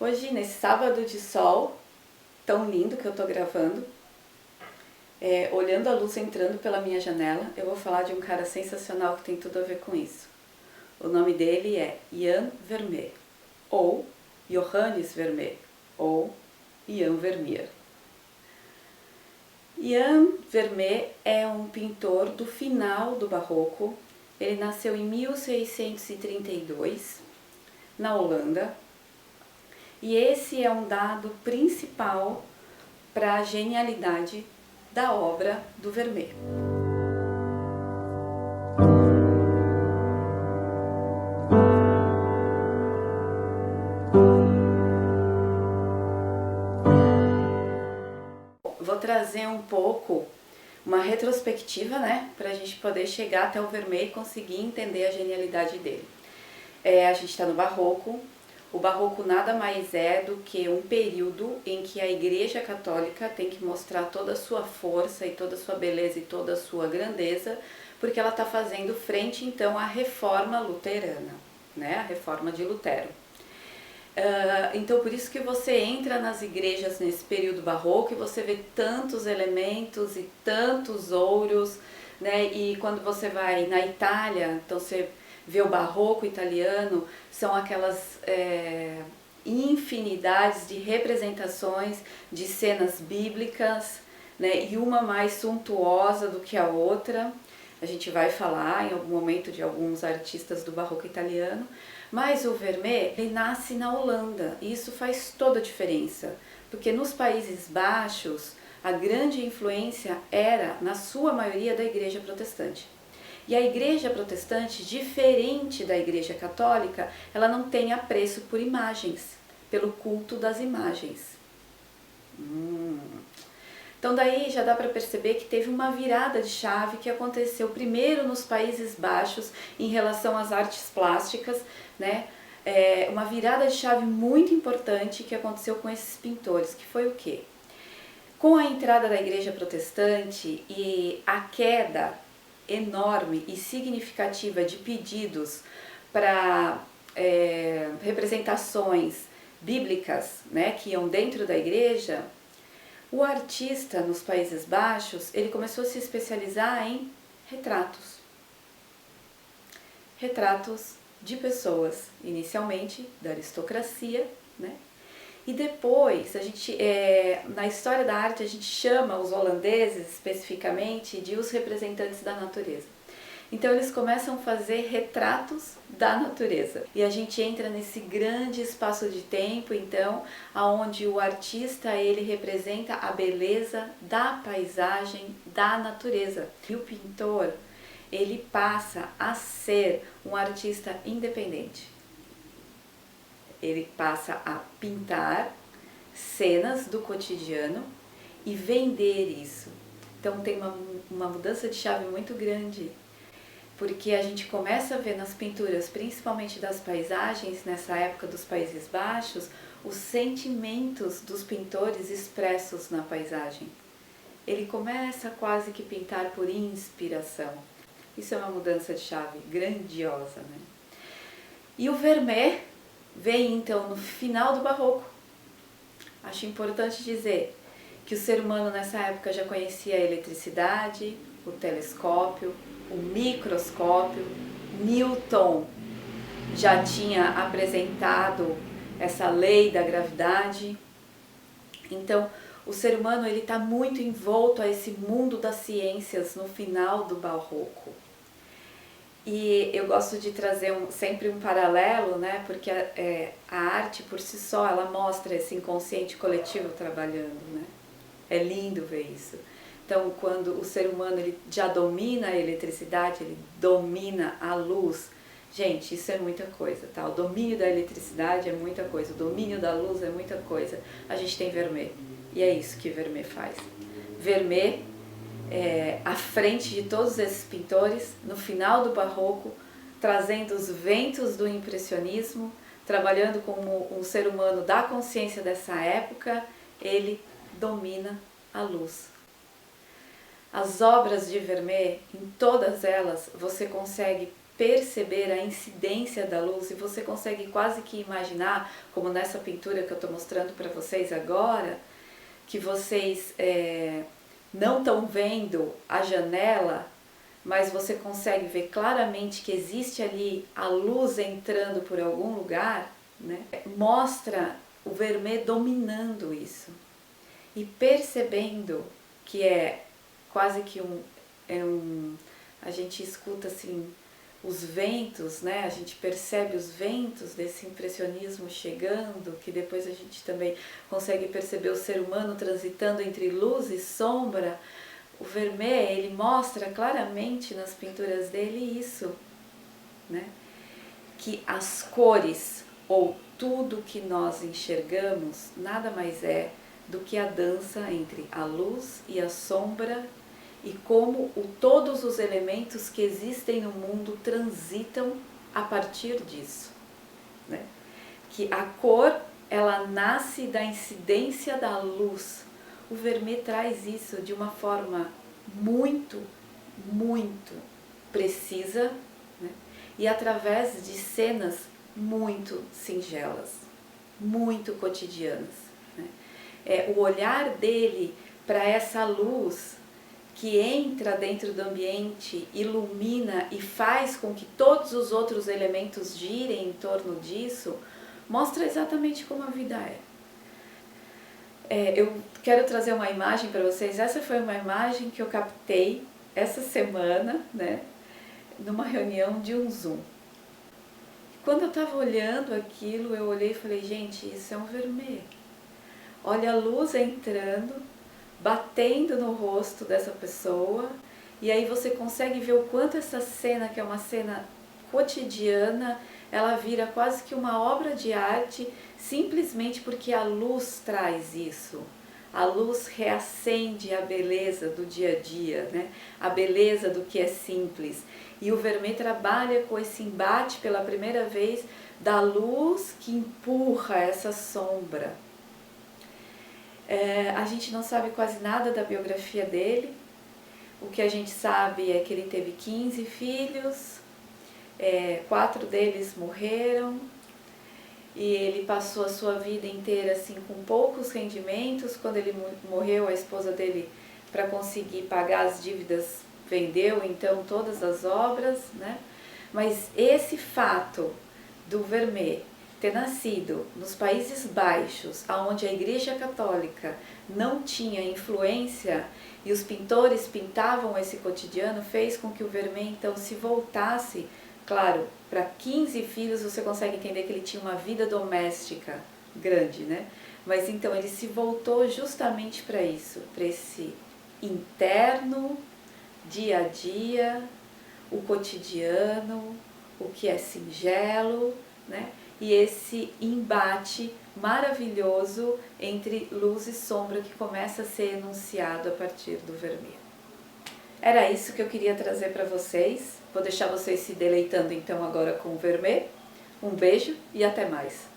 Hoje, nesse sábado de sol, tão lindo que eu tô gravando, olhando a luz entrando pela minha janela, eu vou falar de um cara sensacional que tem tudo a ver com isso. O nome dele é Jan Vermeer, ou Johannes Vermeer, ou Jan Vermeer. Jan Vermeer é um pintor do final do Barroco. Ele nasceu em 1632, na Holanda. E esse é um dado principal para a genialidade da obra do Vermeer. Vou trazer um pouco uma retrospectiva, né, para a gente poder chegar até o Vermeer e conseguir entender a genialidade dele. A gente está no Barroco. O Barroco nada mais é do que um período em que a Igreja Católica tem que mostrar toda a sua força e toda a sua beleza e toda a sua grandeza, porque ela está fazendo frente então à Reforma Luterana, né, a Reforma de Lutero. Então por isso que você entra nas igrejas nesse período barroco e você vê tantos elementos e tantos ouros, né? E quando você vai na Itália, então você vê o barroco italiano, são aquelas infinidades de representações de cenas bíblicas, né? E uma mais suntuosa do que a outra. A gente vai falar em algum momento de alguns artistas do barroco italiano, mas o Vermeer, ele nasce na Holanda, e isso faz toda a diferença, porque nos Países Baixos a grande influência era, na sua maioria, da Igreja Protestante. E a Igreja Protestante, diferente da Igreja Católica, ela não tem apreço por imagens, pelo culto das imagens. Então daí já dá para perceber que teve uma virada de chave que aconteceu primeiro nos Países Baixos em relação às artes plásticas, né? Uma virada de chave muito importante que aconteceu com esses pintores, que foi o quê? Com a entrada da Igreja Protestante e a queda enorme e significativa de pedidos para representações bíblicas, né, que iam dentro da igreja, o artista nos Países Baixos, ele começou a se especializar em retratos. Retratos de pessoas, inicialmente da aristocracia, né? E depois, na história da arte, a gente chama os holandeses, especificamente, de os representantes da natureza. Então eles começam a fazer retratos da natureza. E a gente entra nesse grande espaço de tempo, então, onde o artista, ele representa a beleza da paisagem, da natureza. E o pintor, ele passa a ser um artista independente. Ele passa a pintar cenas do cotidiano e vender isso. Então tem uma mudança de chave muito grande, porque a gente começa a ver nas pinturas, principalmente das paisagens, nessa época dos Países Baixos, os sentimentos dos pintores expressos na paisagem. Ele começa quase que pintar por inspiração. Isso é uma mudança de chave grandiosa, né? E o Vermeer vem então no final do Barroco. Acho importante dizer que o ser humano nessa época já conhecia a eletricidade, o telescópio, o microscópio. Newton já tinha apresentado essa lei da gravidade. Então, o ser humano ele está muito envolto a esse mundo das ciências no final do Barroco. E eu gosto de trazer sempre um paralelo, né? Porque a arte por si só, ela mostra esse inconsciente coletivo trabalhando, né? É lindo ver isso. Então, quando o ser humano ele já domina a eletricidade, ele domina a luz. Gente, isso é muita coisa, tá? O domínio da eletricidade é muita coisa, o domínio da luz é muita coisa. A gente tem Vermeer, e é isso que Vermeer faz. Vermeer, à frente de todos esses pintores, no final do Barroco, trazendo os ventos do impressionismo, trabalhando como um ser humano da consciência dessa época, ele domina a luz. As obras de Vermeer, em todas elas, você consegue perceber a incidência da luz, e você consegue quase que imaginar, como nessa pintura que eu estou mostrando para vocês agora, que vocês não estão vendo a janela, mas você consegue ver claramente que existe ali a luz entrando por algum lugar, né? Mostra o Vermeer dominando isso e percebendo que é quase que a gente escuta assim os ventos, né? A gente percebe os ventos desse impressionismo chegando, que depois a gente também consegue perceber o ser humano transitando entre luz e sombra. O Vermeer, ele mostra claramente nas pinturas dele isso, né? Que as cores, ou tudo que nós enxergamos, nada mais é do que a dança entre a luz e a sombra, e como todos os elementos que existem no mundo transitam a partir disso, né? Que a cor, ela nasce da incidência da luz. O Vermeer traz isso de uma forma muito, muito precisa, né? E através de cenas muito singelas, muito cotidianas, né? O olhar dele para essa luz que entra dentro do ambiente, ilumina e faz com que todos os outros elementos girem em torno disso, mostra exatamente como a vida é. Eu quero trazer uma imagem para vocês. Essa foi uma imagem que eu captei essa semana, né, numa reunião de um Zoom. Quando eu estava olhando aquilo, eu olhei e falei, gente, isso é um Vermeer. Olha a luz entrando, batendo no rosto dessa pessoa, e aí você consegue ver o quanto essa cena, que é uma cena cotidiana, ela vira quase que uma obra de arte, simplesmente porque a luz traz isso. A luz reacende a beleza do dia a dia, né? A beleza do que é simples. E o Vermeer trabalha com esse embate pela primeira vez da luz que empurra essa sombra. A gente não sabe quase nada da biografia dele. O que a gente sabe é que ele teve 15 filhos, 4 deles morreram, e ele passou a sua vida inteira assim com poucos rendimentos. Quando ele morreu, a esposa dele, para conseguir pagar as dívidas, vendeu então todas as obras, né? Mas esse fato do Vermeer ter nascido nos Países Baixos, onde a Igreja Católica não tinha influência e os pintores pintavam esse cotidiano, fez com que o Vermeer então se voltasse, claro, para 15 filhos. Você consegue entender que ele tinha uma vida doméstica grande, né? Mas então ele se voltou justamente para isso, para esse interno, dia a dia, o cotidiano, o que é singelo, né? E esse embate maravilhoso entre luz e sombra que começa a ser enunciado a partir do Vermeer. Era isso que eu queria trazer para vocês. Vou deixar vocês se deleitando então agora com o Vermeer. Um beijo e até mais!